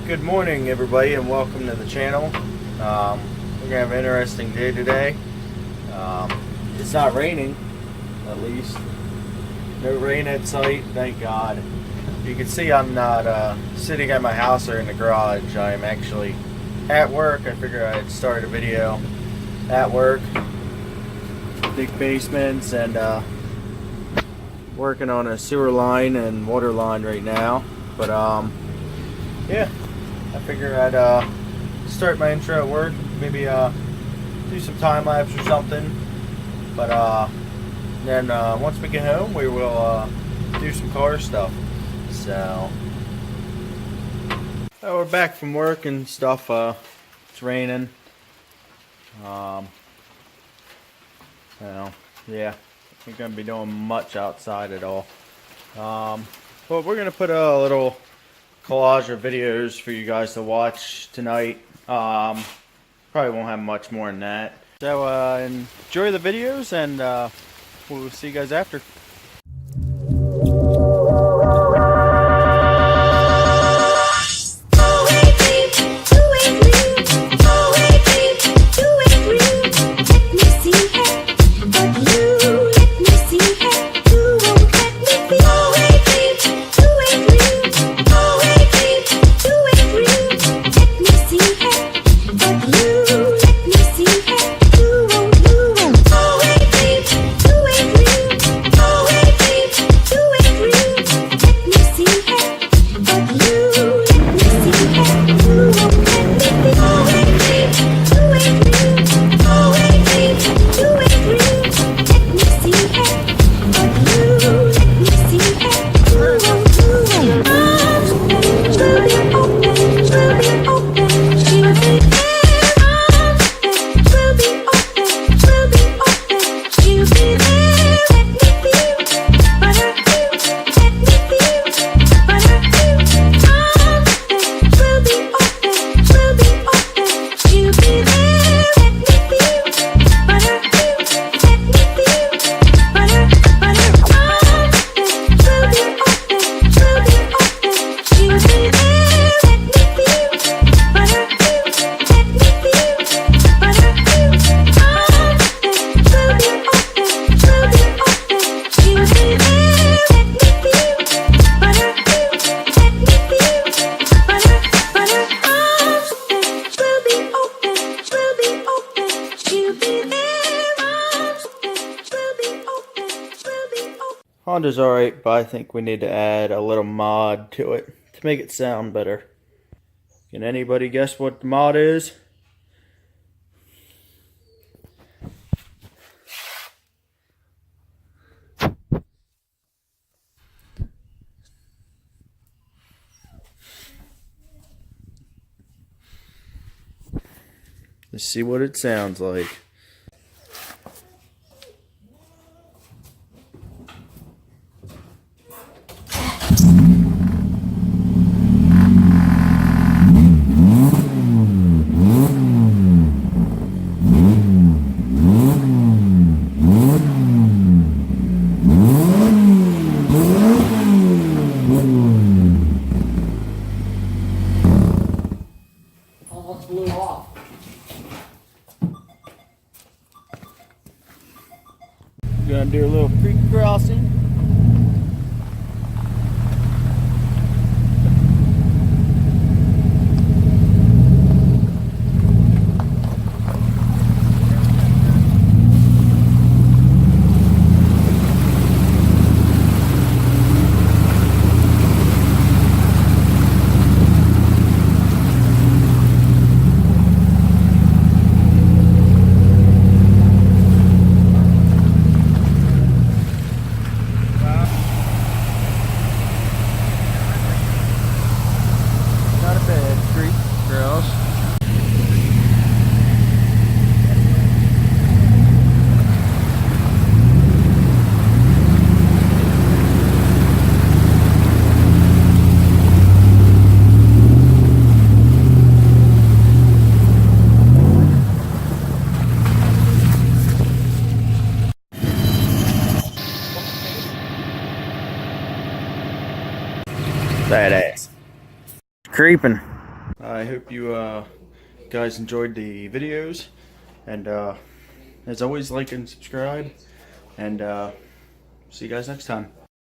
Good morning, everybody, and welcome to the channel. We're gonna have an interesting day today. It's not raining, at least. No rain at sight, thank God. You can see I'm not sitting at my house or in the garage. I'm actually at work. I figured I'd start a video at work. Big basements and working on a sewer line and water line right now. But yeah. I figured I'd start my intro at work, maybe do some time lapse or something. But then once we get home, we will do some car stuff. So we're back from work and stuff. It's raining. Yeah, ain't gonna be doing much outside at all. But we're gonna put a little collage of videos for you guys to watch tonight. Probably won't have much more than that. So enjoy the videos, and we'll see you guys after. Honda's alright, but I think we need to add a little mod to it to make it sound better. Can anybody guess what the mod is? Let's see what it sounds like. Almost blew off. Gonna do a little creek crossing. Badass. Creepin. I hope you guys enjoyed the videos, and as always, like and subscribe, and see you guys next time.